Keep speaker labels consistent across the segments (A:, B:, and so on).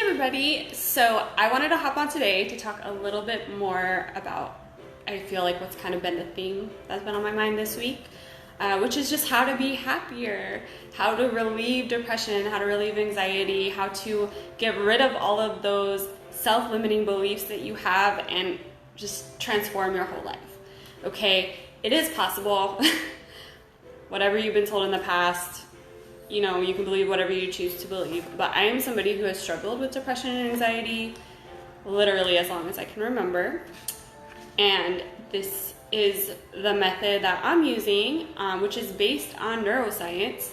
A: everybody. So I wanted to hop on today to talk a little bit more about, I feel like what's kind of been the theme that's been on my mind this week, which is just how to be happier, how to relieve depression, how to relieve anxiety, how to get rid of all of those self-limiting beliefs that you have and just transform your whole life. Okay, it is possible. Whatever you've been told in the past, you know, you can believe whatever you choose to believe, but I am somebody who has struggled with depression and anxiety literally as long as I can remember. And this is the method that I'm using, which is based on neuroscience,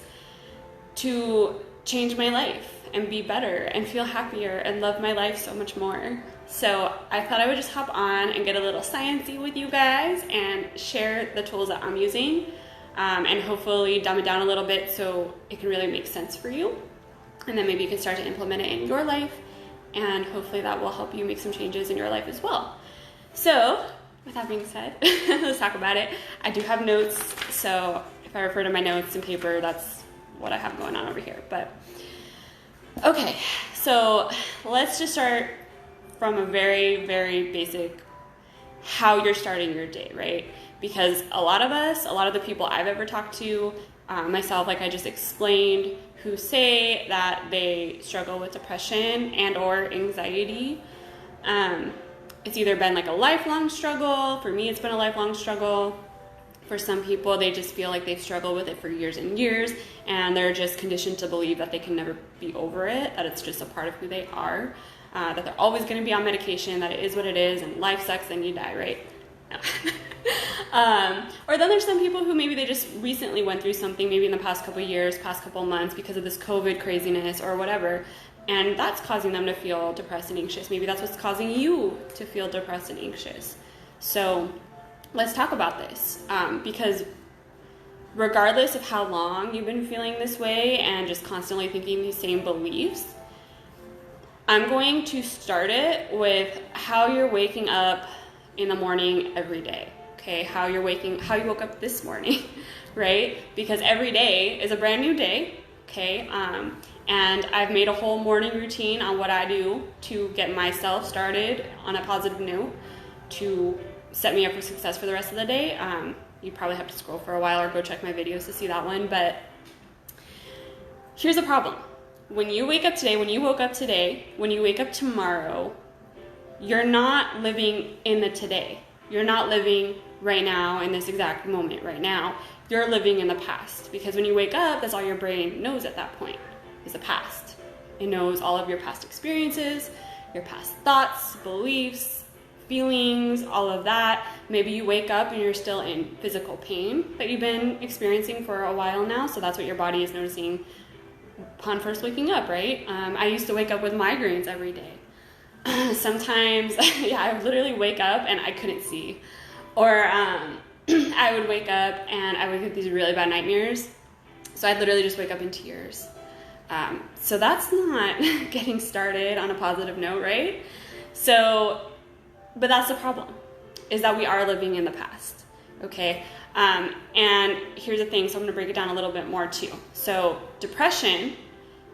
A: to change my life and be better and feel happier and love my life so much more. So I thought I would just hop on and get a little sciencey with you guys and share the tools that I'm using. And hopefully dumb it down a little bit so it can really make sense for you. And then maybe you can start to implement it in your life, and hopefully that will help you make some changes in your life as well. So with that being said, let's talk about it. I do have notes, so if I refer to my notes and paper, that's what I have going on over here. But okay, so let's just start from a very, very basic how you're starting your day, right? Because a lot of the people I've ever talked to, myself, like I just explained, who say that they struggle with depression and or anxiety, it's either been like a lifelong struggle. For me, it's been a lifelong struggle. For some people, they just feel like they've struggled with it for years and years, and they're just conditioned to believe that they can never be over it, that it's just a part of who they are, that they're always going to be on medication, that it is what it is, and life sucks and you die, right? No. Or then there's some people who maybe they just recently went through something, maybe in the past couple of years, past couple of months, because of this COVID craziness or whatever, and that's causing them to feel depressed and anxious. Maybe that's what's causing you to feel depressed and anxious. So let's talk about this, because regardless of how long you've been feeling this way and just constantly thinking these same beliefs, I'm going to start it with how you're waking up in the morning every day. Okay, how you woke up this morning, right? Because every day is a brand new day, okay? And I've made a whole morning routine on what I do to get myself started on a positive note to set me up for success for the rest of the day. You probably have to scroll for a while or go check my videos to see that one, but here's the problem. When you wake up today, when you woke up today, when you wake up tomorrow, you're not living in the today. You're not living right now in this exact moment right now. You're living in the past, because when you wake up, that's all your brain knows at that point is the past. It knows all of your past experiences, your past thoughts, beliefs, feelings, all of that. Maybe you wake up and you're still in physical pain that you've been experiencing for a while now, so that's what your body is noticing upon first waking up, right? I used to wake up with migraines every day. Sometimes, yeah, I would literally wake up and I couldn't see. Or I would wake up and I would get these really bad nightmares. So I'd literally just wake up in tears. So that's not getting started on a positive note, right? So, but that's the problem, is that we are living in the past, okay? And here's the thing, so I'm gonna break it down a little bit more too. So depression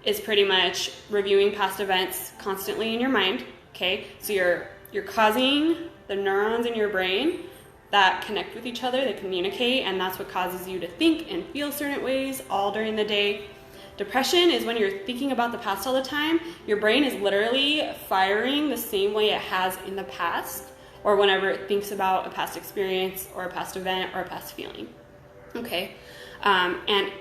A: is pretty much reviewing past events constantly in your mind, okay? So you're causing the neurons in your brain that connect with each other, they communicate, and that's what causes you to think and feel certain ways all during the day. Depression is when you're thinking about the past all the time. Your brain is literally firing the same way it has in the past, or whenever it thinks about a past experience or a past event or a past feeling, okay? And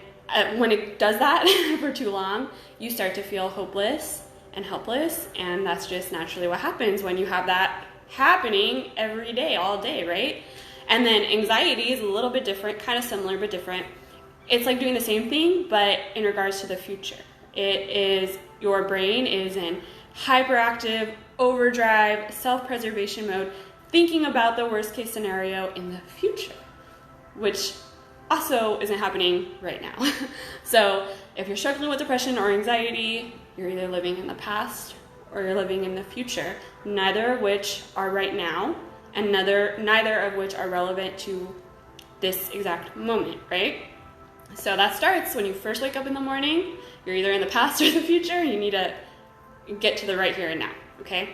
A: when it does that for too long, you start to feel hopeless and helpless, and that's just naturally what happens when you have that happening every day, all day, right? And then anxiety is a little bit different, kind of similar but different. It's like doing the same thing, but in regards to the future. It is, your brain is in hyperactive, overdrive, self-preservation mode, thinking about the worst case scenario in the future, which also isn't happening right now. So if you're struggling with depression or anxiety, you're either living in the past or you're living in the future, neither of which are right now, and neither of which are relevant to this exact moment, right? So that starts when you first wake up in the morning. You're either in the past or the future. You need to get to the right here and now, okay?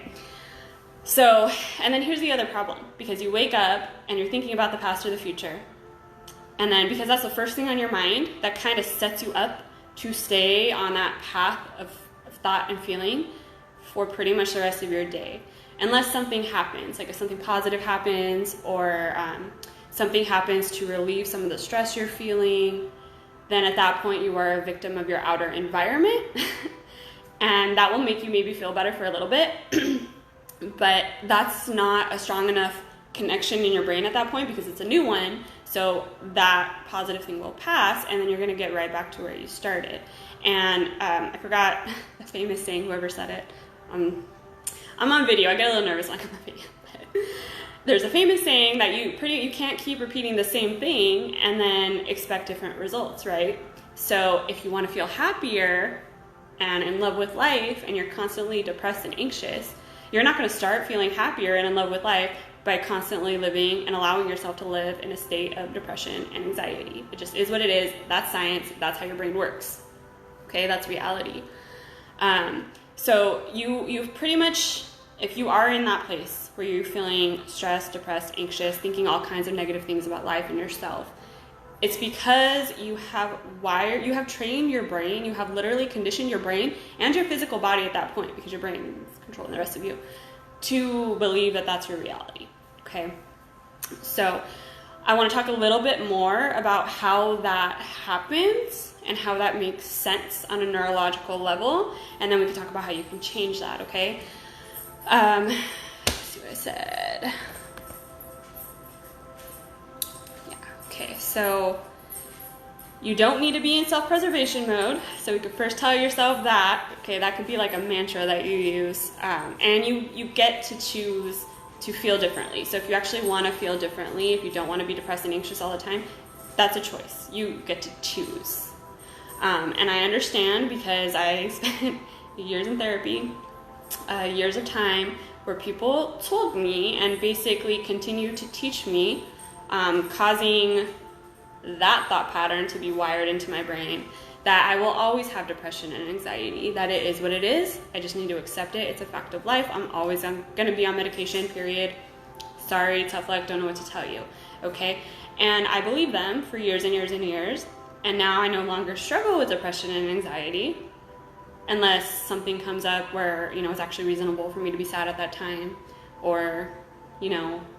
A: So, and then here's the other problem, because you wake up and you're thinking about the past or the future, and then because that's the first thing on your mind, that kind of sets you up to stay on that path of thought and feeling for pretty much the rest of your day. Unless something happens, like if something positive happens, or something happens to relieve some of the stress you're feeling, then at that point you are a victim of your outer environment. And that will make you maybe feel better for a little bit. But that's not a strong enough connection in your brain at that point, because it's a new one. So that positive thing will pass, and then you're going to get right back to where you started. And I forgot the famous saying, whoever said it. I'm on video. I get a little nervous when I'm on video. But there's a famous saying that you can't keep repeating the same thing and then expect different results, right? So if you want to feel happier and in love with life, and you're constantly depressed and anxious, you're not going to start feeling happier and in love with life by constantly living and allowing yourself to live in a state of depression and anxiety. It just is what it is. That's science. That's how your brain works. Okay, that's reality. So you've pretty much, if you are in that place where you're feeling stressed, depressed, anxious, thinking all kinds of negative things about life and yourself, it's because you have trained your brain, you have literally conditioned your brain and your physical body at that point, because your brain is controlling the rest of you, to believe that that's your reality, okay? So I want to talk a little bit more about how that happens and how that makes sense on a neurological level, and then we can talk about how you can change that, okay? Let's see what I said. Okay, so you don't need to be in self-preservation mode. So we could first tell yourself that. Okay, that could be like a mantra that you use. And you get to choose to feel differently. So if you actually want to feel differently, if you don't want to be depressed and anxious all the time, that's a choice. You get to choose. And I understand, because I spent years in therapy, years of time where people told me and basically continued to teach me, causing that thought pattern to be wired into my brain, that I will always have depression and anxiety, that it is what it is. I just need to accept it. It's a fact of life. I'm going to be on medication, period. Sorry, tough luck, don't know what to tell you, okay? And I believed them for years and years and years, and now I no longer struggle with depression and anxiety, unless something comes up where, it's actually reasonable for me to be sad at that time, or,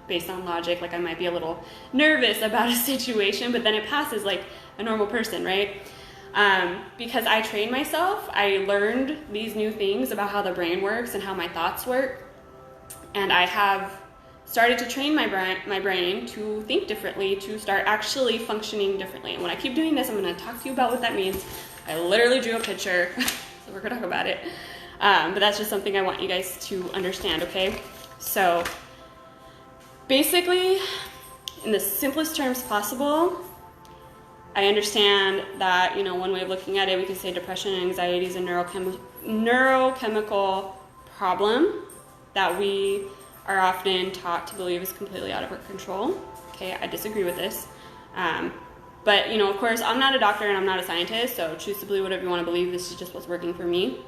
A: based on logic, like I might be a little nervous about a situation, but then it passes like a normal person, right? Because I trained myself, I learned these new things about how the brain works and how my thoughts work, and I have started to train my brain to think differently, to start actually functioning differently. And when I keep doing this, I'm going to talk to you about what that means. I literally drew a picture, so we're going to talk about it. But that's just something I want you guys to understand, okay? So basically, in the simplest terms possible, I understand that, one way of looking at it, we can say depression and anxiety is a neurochemical problem that we are often taught to believe is completely out of our control. Okay, I disagree with this. But, of course, I'm not a doctor and I'm not a scientist, so choose to believe whatever you want to believe. This is just what's working for me.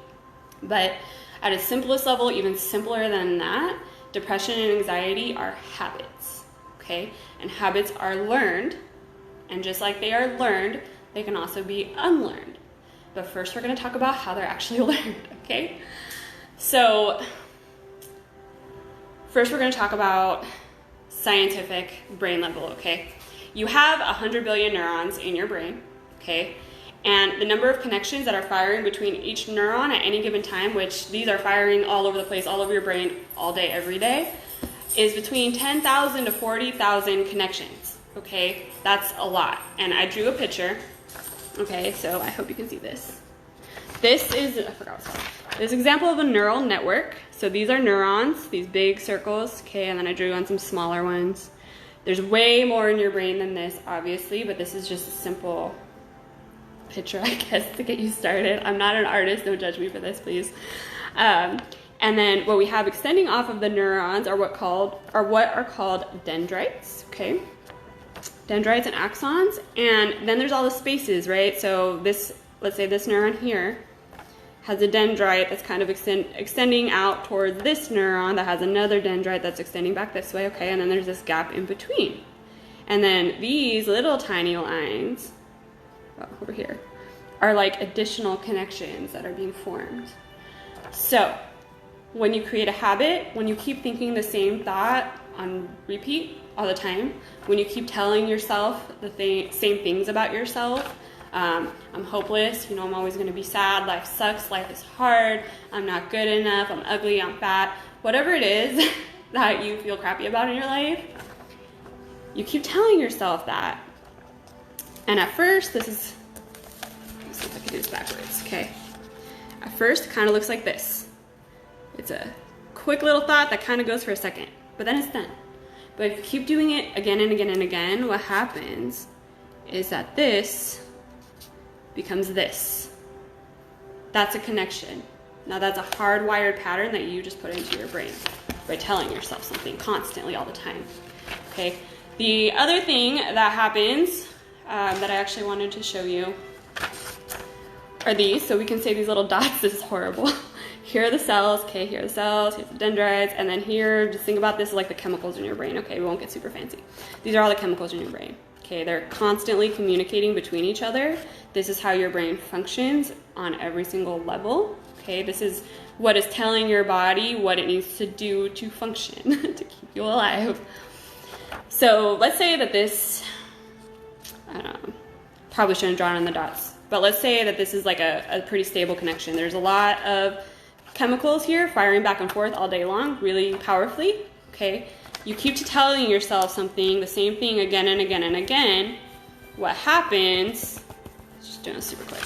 A: But at its simplest level, even simpler than that, depression and anxiety are habits, okay? And habits are learned, and just like they are learned, they can also be unlearned. But first we're going to talk about how they're actually learned, okay? So first we're going to talk about scientific brain level, okay? You have 100 billion neurons in your brain, okay? And the number of connections that are firing between each neuron at any given time, which these are firing all over the place, all over your brain, all day, every day, is between 10,000 to 40,000 connections, okay? That's a lot. And I drew a picture, okay? So I hope you can see this. This is, I forgot what's called. This is an example of a neural network. So these are neurons, these big circles, okay? And then I drew on some smaller ones. There's way more in your brain than this, obviously, but this is just a simple picture, I guess, to get you started. I'm not an artist, don't judge me for this, please. And then what we have extending off of the neurons are what are called dendrites, okay? Dendrites and axons, and then there's all the spaces, right? So this, let's say this neuron here has a dendrite that's kind of extending out towards this neuron that has another dendrite that's extending back this way, okay? And then there's this gap in between. And then these little tiny lines, over here, are like additional connections that are being formed. So when you create a habit, when you keep thinking the same thought on repeat all the time, when you keep telling yourself the same things about yourself, I'm hopeless, you know, I'm always going to be sad, life sucks, life is hard, I'm not good enough, I'm ugly, I'm fat, whatever it is that you feel crappy about in your life, you keep telling yourself that. And at first, this is, let's see if I can do this backwards, okay? At first, it kind of looks like this. It's a quick little thought that kind of goes for a second, but then it's done. But if you keep doing it again and again and again, what happens is that this becomes this. That's a connection. Now that's a hardwired pattern that you just put into your brain by telling yourself something constantly all the time, okay? The other thing that happens that I actually wanted to show you are these. So we can say these little dots, this is horrible. Here are the cells, okay, here are the cells, here's the dendrites, and then here, just think about this as like the chemicals in your brain, okay, we won't get super fancy. These are all the chemicals in your brain, okay, they're constantly communicating between each other. This is how your brain functions on every single level, okay, this is what is telling your body what it needs to do to function, to keep you alive. So let's say that this, I don't know, probably shouldn't draw on the dots, but let's say that this is like a pretty stable connection. There's a lot of chemicals here firing back and forth all day long, really powerfully, okay? You keep telling yourself something, the same thing again and again and again. What happens, just doing this super quick,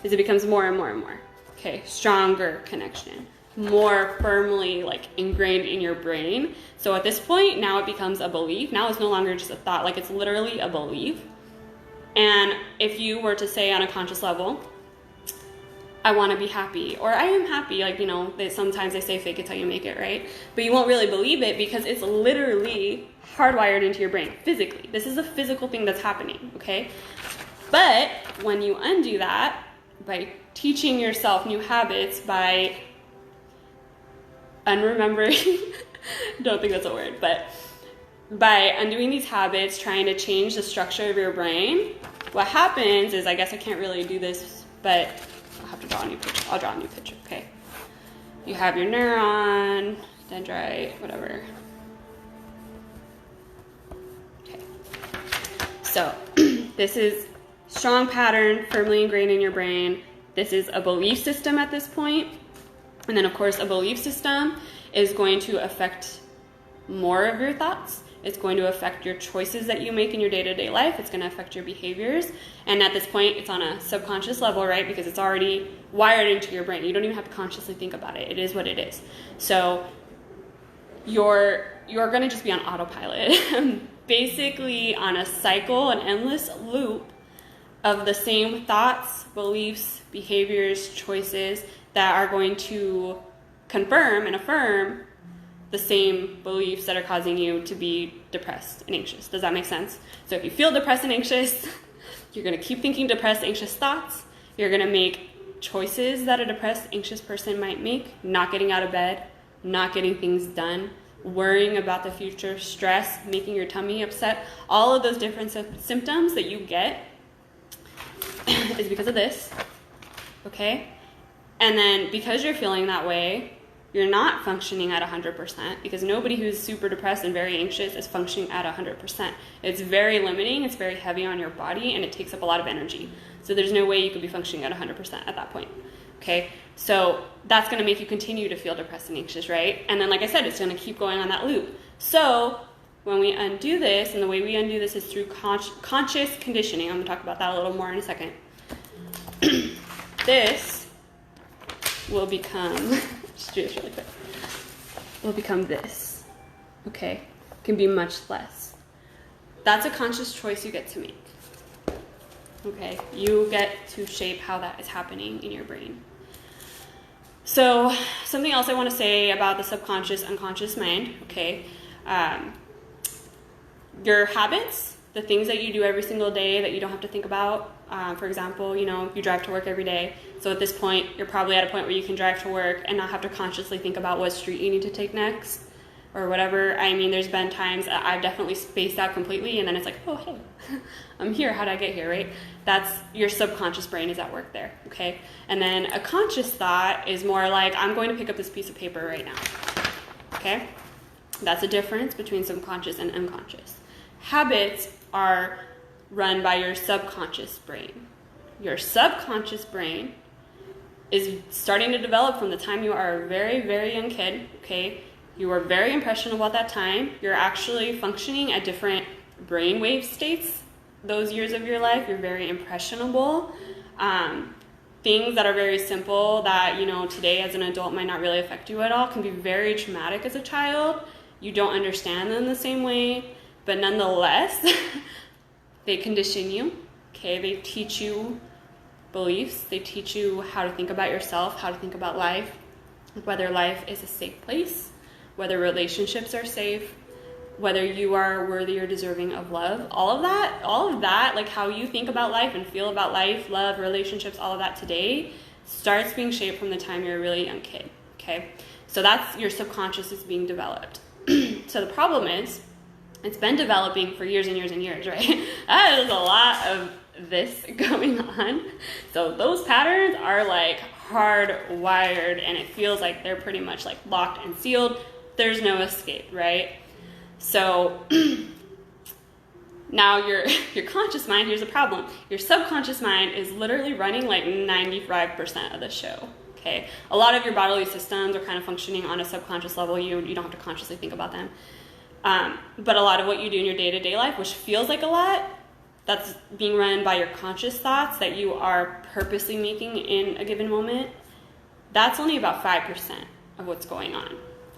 A: is it becomes more and more and more, okay? Stronger connection, more firmly like ingrained in your brain. So at this point, now it becomes a belief. Now it's no longer just a thought, like it's literally a belief. And if you were to say on a conscious level, I want to be happy, or I am happy, like, you know, sometimes they say fake it till you make it, right? But you won't really believe it because it's literally hardwired into your brain physically. This is a physical thing that's happening, okay? But when you undo that by teaching yourself new habits, by unremembering, don't think that's a word, but by undoing these habits, trying to change the structure of your brain, what happens is, I guess I can't really do this, but I'll have to draw a new picture. I'll draw a new picture, okay? You have your neuron, dendrite, whatever. Okay. So this is strong pattern, firmly ingrained in your brain. This is a belief system at this point. And then, of course, a belief system is going to affect more of your thoughts. It's going to affect your choices that you make in your day-to-day life. It's going to affect your behaviors. And at this point, it's on a subconscious level, right? Because it's already wired into your brain. You don't even have to consciously think about it. It is what it is. So you're going to just be on autopilot, basically on a cycle, an endless loop of the same thoughts, beliefs, behaviors, choices that are going to confirm and affirm the same beliefs that are causing you to be depressed and anxious. Does that make sense? So if you feel depressed and anxious, you're going to keep thinking depressed, anxious thoughts. You're going to make choices that a depressed, anxious person might make, not getting out of bed, not getting things done, worrying about the future, stress, making your tummy upset. All of those different symptoms that you get is because of this, okay? And then because you're feeling that way, you're not functioning at 100%, because nobody who's super depressed and very anxious is functioning at 100%. It's very limiting, it's very heavy on your body, and it takes up a lot of energy. So there's no way you could be functioning at 100% at that point, okay? So that's gonna make you continue to feel depressed and anxious, right? And then, like I said, it's gonna keep going on that loop. So when we undo this, and the way we undo this is through conscious conditioning. I'm gonna talk about that a little more in a second. This will become, just do this really quick, will become this, okay? It can be much less. That's a conscious choice you get to make, okay? You get to shape how that is happening in your brain. So something else I want to say about the subconscious, unconscious mind, okay? Your habits, the things that you do every single day that you don't have to think about, For example, you drive to work every day. So at this point, you're probably at a point where you can drive to work and not have to consciously think about what street you need to take next or whatever. I mean, there's been times that I've definitely spaced out completely, and then it's like, oh, hey, I'm here. How did I get here, right? That's your subconscious brain is at work there, okay? And then a conscious thought is more like, I'm going to pick up this piece of paper right now, okay? That's a difference between subconscious and unconscious. Habits are run by your subconscious brain. Your subconscious brain is starting to develop from the time you are a very, very young kid, okay? You are very impressionable at that time. You're actually functioning at different brainwave states those years of your life. You're very impressionable. Things that are very simple that, today as an adult might not really affect you at all can be very traumatic as a child. You don't understand them the same way, but nonetheless, they condition you, okay? They teach you beliefs. They teach you how to think about yourself, how to think about life, whether life is a safe place, whether relationships are safe, whether you are worthy or deserving of love. All of that, like how you think about life and feel about life, love, relationships, all of that today starts being shaped from the time you're a really young kid, okay? So that's your subconscious is being developed. So the problem is, it's been developing for years and years and years, right? That is a lot of this going on. So those patterns are like hardwired, and it feels like they're pretty much like locked and sealed. There's no escape, right? So now your conscious mind, here's the problem. Your subconscious mind is literally running like 95% of the show. Okay, a lot of your bodily systems are kind of functioning on a subconscious level. You don't have to consciously think about them. But a lot of what you do in your day-to-day life, which feels like a lot, that's being run by your conscious thoughts that you are purposely making in a given moment. That's only about 5% of what's going on.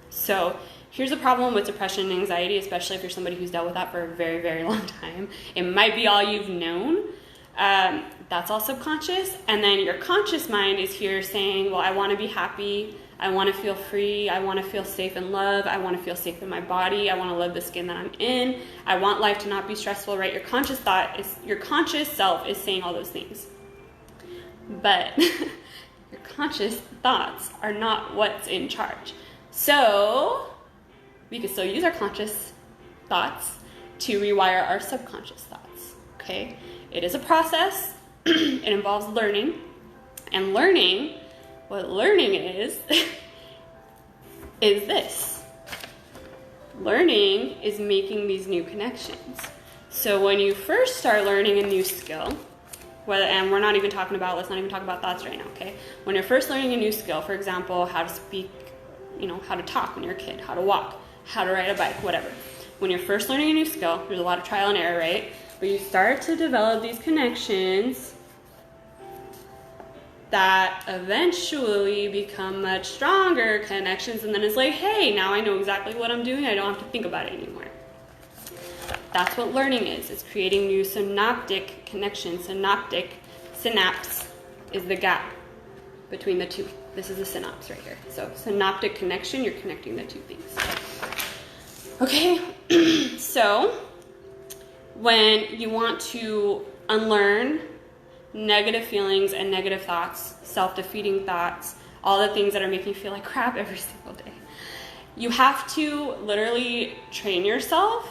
A: So here's a problem with depression and anxiety, especially if you're somebody who's dealt with that for a very, very long time. It might be all you've known. That's all subconscious. And then your conscious mind is here saying, well, I want to be happy. I want to feel free. I want to feel safe in love. I want to feel safe in my body. I want to love the skin that I'm in. I want life to not be stressful, right? Your conscious self is saying all those things. But your conscious thoughts are not what's in charge. So we can still use our conscious thoughts to rewire our subconscious thoughts, okay? It is a process. It involves learning. And what learning is this. Learning is making these new connections. So when you first start learning a new skill, and let's not even talk about thoughts right now, okay? When you're first learning a new skill, for example, how to speak, how to talk when you're a kid, how to walk, how to ride a bike, whatever. When you're first learning a new skill, there's a lot of trial and error, right? But you start to develop these connections that eventually become much stronger connections, and then it's like, hey, now I know exactly what I'm doing. I don't have to think about it anymore. That's what learning is. It's creating new synaptic connections. Synapse is the gap between the two. This is a synapse right here. So synaptic connection, you're connecting the two things. Okay, so when you want to unlearn negative feelings and negative thoughts, self-defeating thoughts, all the things that are making you feel like crap every single day, you have to literally train yourself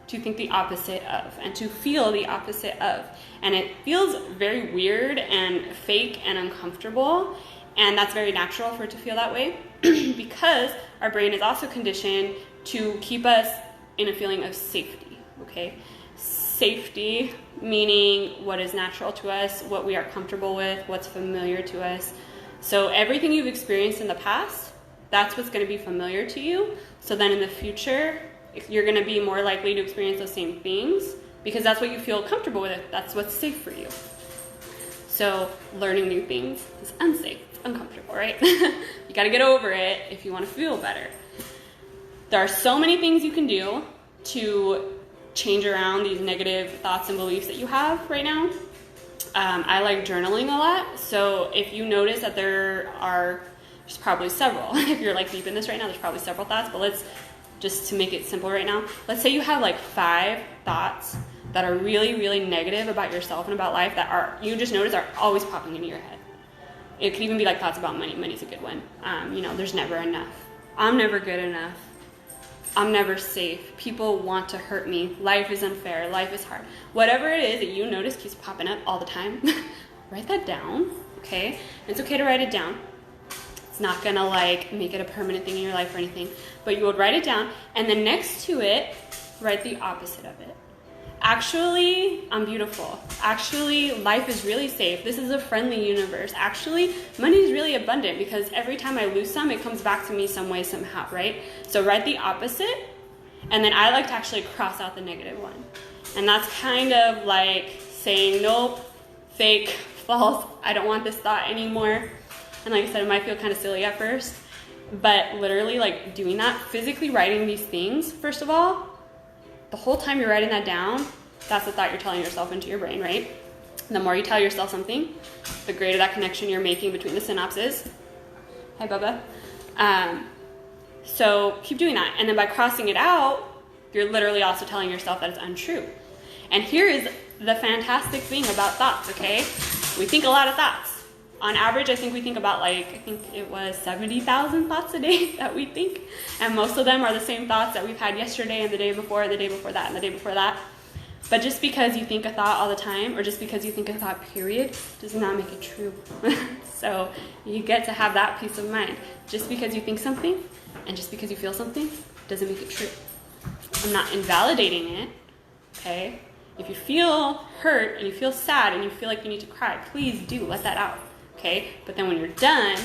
A: to think the opposite of and to feel the opposite of. And it feels very weird and fake and uncomfortable, and that's very natural for it to feel that way because our brain is also conditioned to keep us in a feeling of safety, okay? Safety meaning what is natural to us, what we are comfortable with, what's familiar to us. So everything you've experienced in the past, that's what's going to be familiar to you. So then in the future, you're going to be more likely to experience those same things because that's what you feel comfortable with. That's what's safe for you. So learning new things is unsafe. It's uncomfortable, right? You got to get over it if you want to feel better. There are so many things you can do to change around these negative thoughts and beliefs that you have right now. I like journaling a lot. So if you notice that there's probably several. If you're like deep in this right now, there's probably several thoughts. But let's just to make it simple right now. Let's say you have like 5 thoughts that are really, really negative about yourself and about life that you just notice are always popping into your head. It could even be like thoughts about money. Money's a good one. There's never enough. I'm never good enough. I'm never safe. People want to hurt me. Life is unfair. Life is hard. Whatever it is that you notice keeps popping up all the time, write that down, okay? It's okay to write it down. It's not gonna make it a permanent thing in your life or anything, but you would write it down, and then next to it, write the opposite of it. Actually, I'm beautiful. Actually, life is really safe. This is a friendly universe. Actually, money is really abundant because every time I lose some, it comes back to me some way, somehow, right? So write the opposite, and then I like to actually cross out the negative one. And that's kind of like saying, nope, fake, false, I don't want this thought anymore. And like I said, it might feel kind of silly at first, but literally doing that, physically writing these things, first of all, the whole time you're writing that down, that's the thought you're telling yourself into your brain, right? The more you tell yourself something, the greater that connection you're making between the synapses. Hi, Bubba. So keep doing that. And then by crossing it out, you're literally also telling yourself that it's untrue. And here is the fantastic thing about thoughts, okay? We think a lot of thoughts. On average, I think we think about 70,000 thoughts a day that we think. And most of them are the same thoughts that we've had yesterday and the day before that and the day before that. But just because you think a thought all the time, or just because you think a thought period, does not make it true. So you get to have that peace of mind. Just because you think something and just because you feel something doesn't make it true. I'm not invalidating it, okay? If you feel hurt and you feel sad and you feel like you need to cry, please do let that out. Okay, but then when you're done,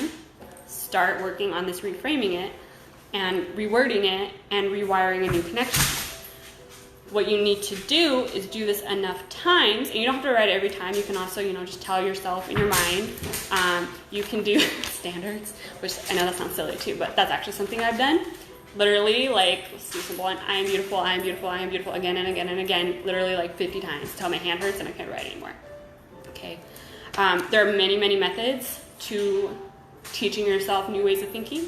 A: start working on this reframing it and rewording it and rewiring a new connection. What you need to do is do this enough times, and you don't have to write it every time. You can also, just tell yourself in your mind. You can do standards, which I know that sounds silly too, but that's actually something I've done. Literally, let's do simple one. I am beautiful, I am beautiful, I am beautiful, again and again and again, literally 50 times until my hand hurts and I can't write anymore. Okay. There are many, many methods to teaching yourself new ways of thinking.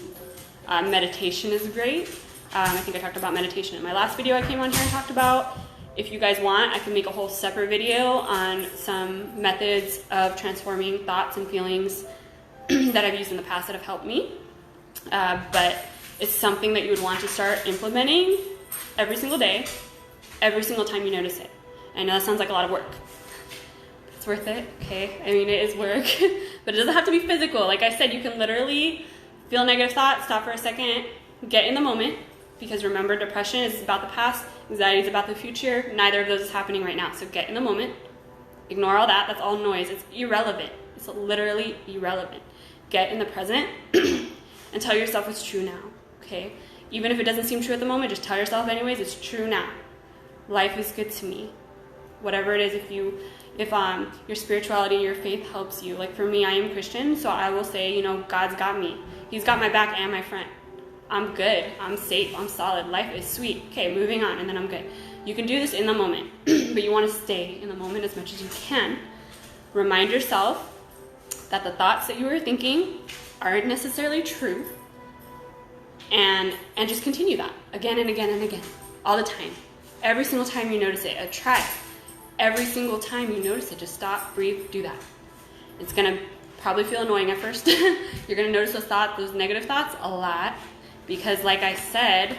A: Meditation is great. I think I talked about meditation in my last video I came on here and talked about. If you guys want, I can make a whole separate video on some methods of transforming thoughts and feelings that I've used in the past that have helped me. But it's something that you would want to start implementing every single day, every single time you notice it. I know that sounds like a lot of work. It's worth it, okay? I mean, it is work, but it doesn't have to be physical. Like I said, you can literally feel negative thoughts, stop for a second, get in the moment, because remember, depression is about the past, anxiety is about the future. Neither of those is happening right now. So get in the moment, ignore all that. That's all noise. It's irrelevant. It's literally irrelevant. Get in the present and tell yourself it's true now, okay? Even if it doesn't seem true at the moment, just tell yourself anyways, it's true now. Life is good to me. Whatever it is, if your spirituality, your faith helps you. Like for me, I am Christian, so I will say, God's got me. He's got my back and my front. I'm good. I'm safe. I'm solid. Life is sweet. Okay, moving on, and then I'm good. You can do this in the moment, but you want to stay in the moment as much as you can. Remind yourself that the thoughts that you were thinking aren't necessarily true, and just continue that again and again and again, all the time. Every single time you notice it, try it. Every single time you notice it, just stop, breathe, do that. It's going to probably feel annoying at first. You're going to notice those negative thoughts a lot because, like I said,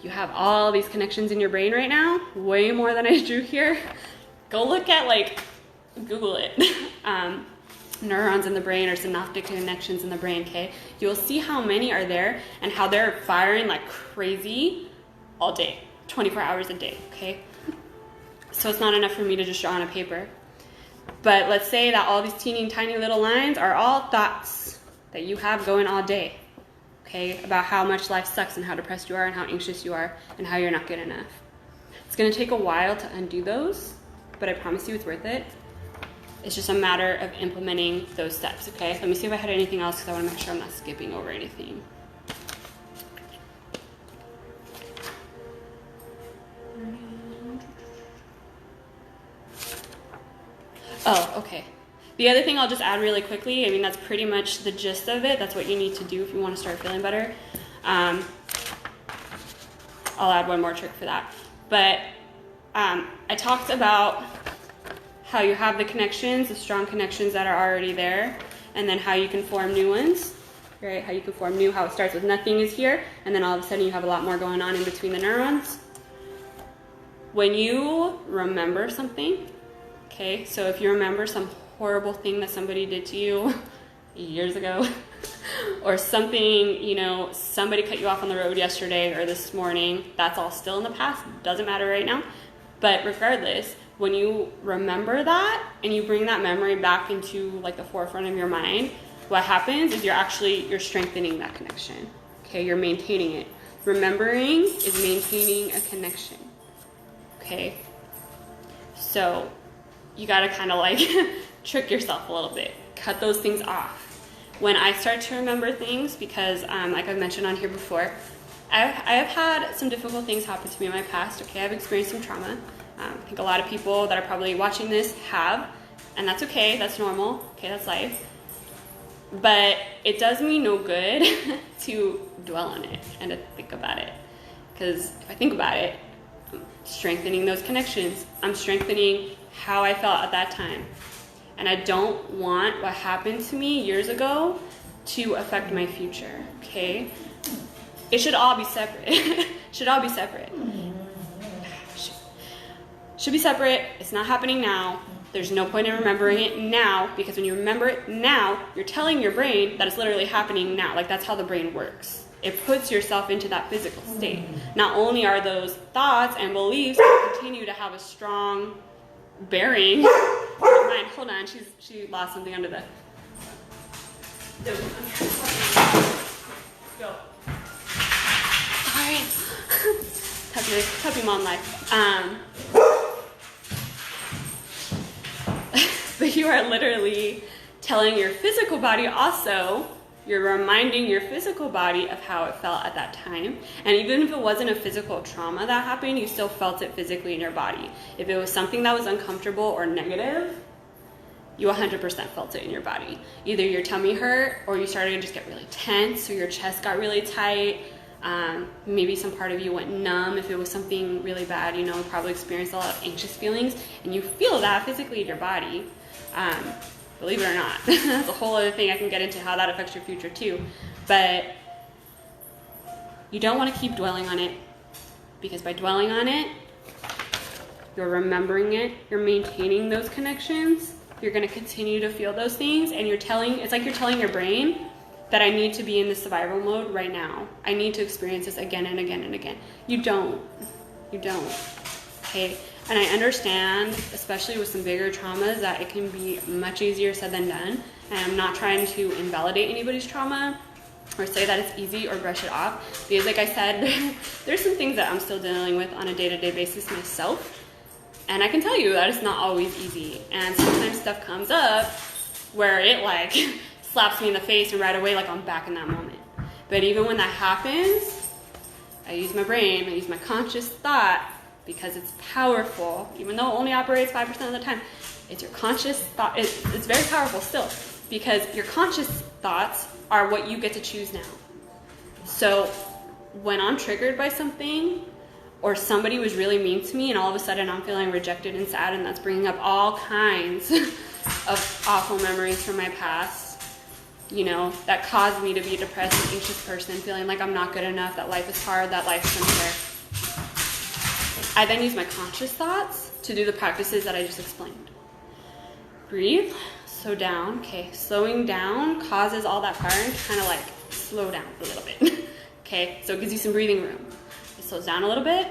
A: you have all these connections in your brain right now, way more than I drew here. Go look at, Google it. Neurons in the brain or synaptic connections in the brain, okay? You'll see how many are there and how they're firing like crazy all day, 24 hours a day, okay? So it's not enough for me to just draw on a paper. But let's say that all these teeny tiny little lines are all thoughts that you have going all day, okay, about how much life sucks and how depressed you are and how anxious you are and how you're not good enough. It's going to take a while to undo those, but I promise you it's worth it. It's just a matter of implementing those steps, okay? Let me see if I had anything else because I want to make sure I'm not skipping over anything. Oh, okay. The other thing I'll just add really quickly, I mean, that's pretty much the gist of it. That's what you need to do if you want to start feeling better. I'll add one more trick for that. But I talked about how you have the connections, the strong connections that are already there, and then how you can form new ones, right? How you can form new, how it starts with nothing is here, and then all of a sudden you have a lot more going on in between the neurons. When you remember something, okay, so if you remember some horrible thing that somebody did to you years ago, or something, you know, somebody cut you off on the road yesterday or this morning, that's all still in the past, doesn't matter right now. But regardless, when you remember that and you bring that memory back into like the forefront of your mind, what happens is you're strengthening that connection. Okay, you're maintaining it. Remembering is maintaining a connection. Okay, so you gotta kind of like trick yourself a little bit. Cut those things off. When I start to remember things, because like I've mentioned on here before, I have had some difficult things happen to me in my past. Okay, I've experienced some trauma. I think a lot of people that are probably watching this have, and that's okay, that's normal, okay, that's life. But it does me no good to dwell on it and to think about it. Because if I think about it, I'm strengthening those connections. I'm strengthening how I felt at that time. And I don't want what happened to me years ago to affect my future, okay? It should all be separate. Should all be separate. Should be separate. It's not happening now. There's no point in remembering it now, because when you remember it now, you're telling your brain that it's literally happening now. Like, that's how the brain works. It puts yourself into that physical state. Not only are those thoughts and beliefs going to continue to have a strong bearing in your mind. Hold on, she lost something under the... Go. Sorry. Puppy mom life. But you are literally telling your physical body also, you're reminding your physical body of how it felt at that time. And even if it wasn't a physical trauma that happened, you still felt it physically in your body. If it was something that was uncomfortable or negative, you 100% felt it in your body. Either your tummy hurt, or you started to just get really tense, or your chest got really tight. Maybe some part of you went numb. If it was something really bad, you know, probably experienced a lot of anxious feelings, and you feel that physically in your body. Believe it or not. That's a whole other thing I can get into, how that affects your future too. But you don't want to keep dwelling on it, because by dwelling on it, you're remembering it, you're maintaining those connections, you're going to continue to feel those things, and it's like you're telling your brain that I need to be in the survival mode right now. I need to experience this again and again and again. You don't. Okay? And I understand, especially with some bigger traumas, that it can be much easier said than done. And I'm not trying to invalidate anybody's trauma or say that it's easy or brush it off. Because like I said, there's some things that I'm still dealing with on a day-to-day basis myself. And I can tell you that it's not always easy. And sometimes stuff comes up where it like slaps me in the face, and right away like I'm back in that moment. But even when that happens, I use my brain, I use my conscious thought, because it's powerful. Even though it only operates 5% of the time, it's your conscious thought. It's very powerful still, because your conscious thoughts are what you get to choose now. So when I'm triggered by something, or somebody was really mean to me, and all of a sudden I'm feeling rejected and sad, and that's bringing up all kinds of awful memories from my past, you know, that caused me to be a depressed and anxious person, feeling like I'm not good enough, that life is hard, that life is unfair. I then use my conscious thoughts to do the practices that I just explained. Breathe, slow down. Okay, slowing down causes all that firing to kind of like slow down a little bit. Okay, so it gives you some breathing room. It slows down a little bit.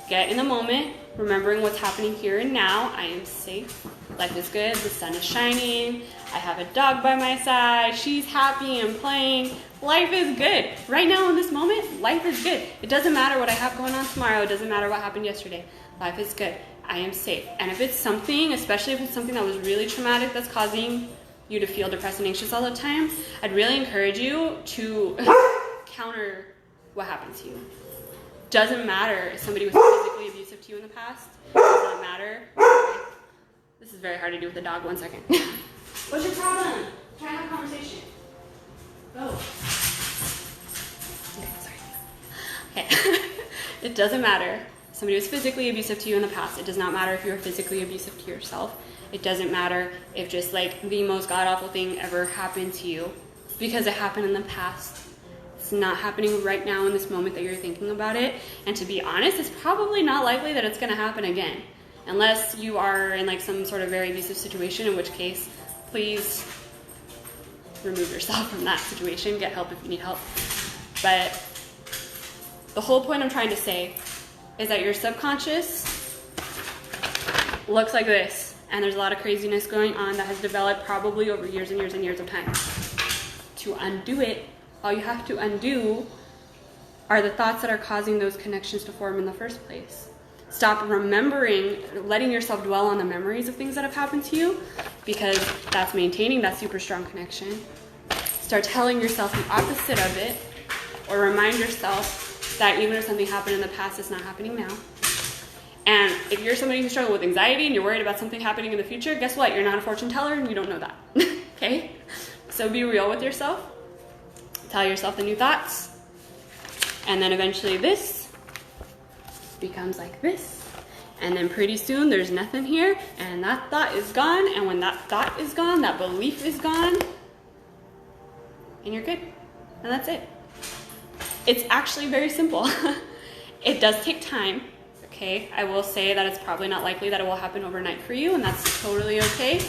A: Get in the moment, remembering what's happening here and now. I am safe. Life is good. The sun is shining. I have a dog by my side. She's happy and playing. Life is good. Right now in this moment, life is good. It doesn't matter what I have going on tomorrow. It doesn't matter what happened yesterday. Life is good. I am safe. And if it's something, especially if it's something that was really traumatic that's causing you to feel depressed and anxious all the time, I'd really encourage you to counter what happened to you. Doesn't matter if somebody was physically abusive to you in the past. Does not matter. This is very hard to do with a dog. 1 second. What's your problem? Try to have a conversation. Go. Okay, sorry. Okay. It doesn't matter. somebody was physically abusive to you in the past. It does not matter if you're physically abusive to yourself. It doesn't matter if just like the most god-awful thing ever happened to you, because it happened in the past. It's not happening right now in this moment that you're thinking about it. And to be honest, it's probably not likely that it's going to happen again, unless you are in like some sort of very abusive situation, in which case, please remove yourself from that situation. Get help if you need help. But the whole point I'm trying to say is that your subconscious looks like this, and there's a lot of craziness going on that has developed probably over years and years and years of time. To undo it, all you have to undo are the thoughts that are causing those connections to form in the first place. Stop remembering, letting yourself dwell on the memories of things that have happened to you, because that's maintaining that super strong connection. Start telling yourself the opposite of it, or remind yourself that even if something happened in the past, it's not happening now. And if you're somebody who's struggling with anxiety and you're worried about something happening in the future, guess what? You're not a fortune teller and you don't know that. Okay? So be real with yourself. Tell yourself the new thoughts. And then eventually this becomes like this. And then pretty soon there's nothing here, and that thought is gone. And when that thought is gone, that belief is gone, and you're good. And that's it. It's actually very simple. It does take time. Okay, I will say that it's probably not likely that it will happen overnight for you, and that's totally okay.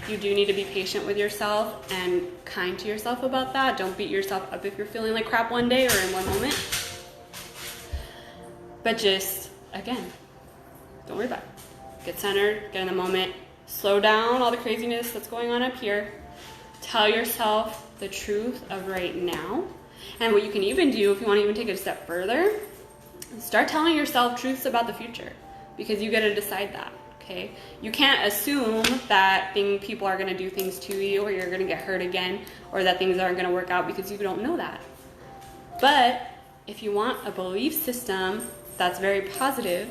A: You do need to be patient with yourself and kind to yourself about that. Don't beat yourself up if you're feeling like crap one day or in one moment. But just, again, don't worry about it. Get centered, get in the moment, slow down all the craziness that's going on up here. Tell yourself the truth of right now. And what you can even do, if you want to even take it a step further, start telling yourself truths about the future, because you get to decide that. Okay, you can't assume that people are going to do things to you, or you're going to get hurt again, or that things aren't going to work out, because you don't know that. But if you want a belief system that's very positive,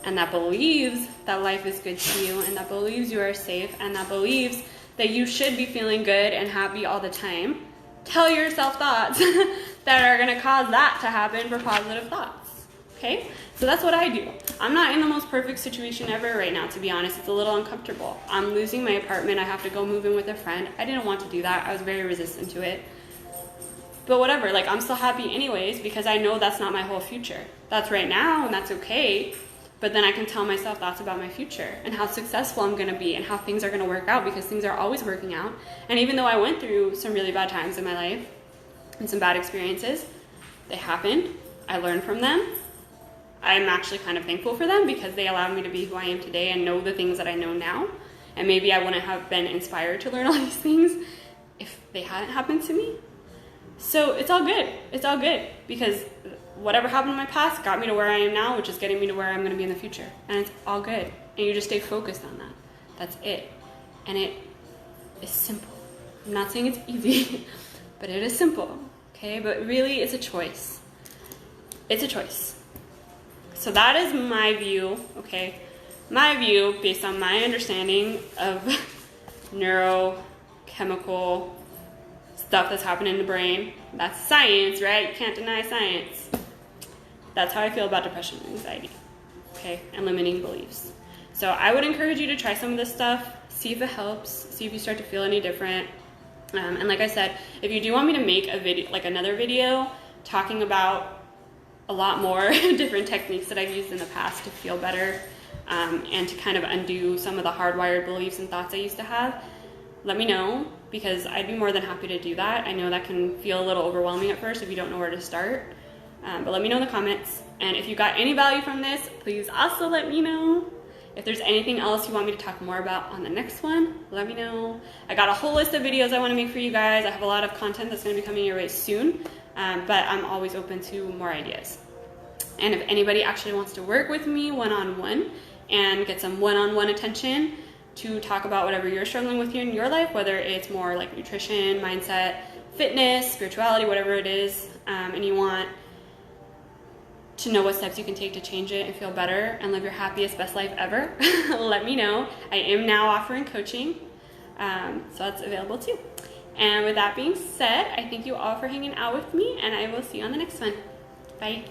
A: and that believes that life is good to you, and that believes you are safe, and that believes that you should be feeling good and happy all the time, tell yourself thoughts that are going to cause that to happen for positive thoughts. Okay, so that's what I do. I'm not in the most perfect situation ever right now, to be honest. It's a little uncomfortable. I'm losing my apartment. I have to go move in with a friend. I didn't want to do that. I was very resistant to it. But whatever, like, I'm still happy anyways, because I know that's not my whole future. That's right now, and that's okay. But then I can tell myself thoughts about my future and how successful I'm going to be and how things are going to work out, because things are always working out. And even though I went through some really bad times in my life and some bad experiences, they happened. I learned from them. I'm actually kind of thankful for them, because they allowed me to be who I am today and know the things that I know now. And maybe I wouldn't have been inspired to learn all these things if they hadn't happened to me. So it's all good. It's all good, because whatever happened in my past got me to where I am now, which is getting me to where I'm going to be in the future. And it's all good. And you just stay focused on that. That's it. And it is simple. I'm not saying it's easy, but it is simple. Okay? But really, it's a choice. It's a choice. So that is my view, okay? My view, based on my understanding of neurochemical stuff that's happening in the brain. That's science, right? You can't deny science. That's how I feel about depression and anxiety, okay? And limiting beliefs. So I would encourage you to try some of this stuff, see if it helps, see if you start to feel any different. And like I said, if you do want me to make a video, like another video, talking about a lot more different techniques that I've used in the past to feel better, and to kind of undo some of the hardwired beliefs and thoughts I used to have, let me know, because I'd be more than happy to do that. I know that can feel a little overwhelming at first if you don't know where to start, but let me know in the comments. And if you got any value from this, please also let me know. If there's anything else you want me to talk more about on the next one, let me know. I got a whole list of videos I want to make for you guys. I have a lot of content that's going to be coming your way soon. But I'm always open to more ideas. And if anybody actually wants to work with me one-on-one and get some one-on-one attention to talk about whatever you're struggling with in your life, whether it's more like nutrition, mindset, fitness, spirituality, whatever it is, and you want to know what steps you can take to change it and feel better and live your happiest, best life ever, let me know. I am now offering coaching, so that's available too. And with that being said, I thank you all for hanging out with me, and I will see you on the next one. Bye.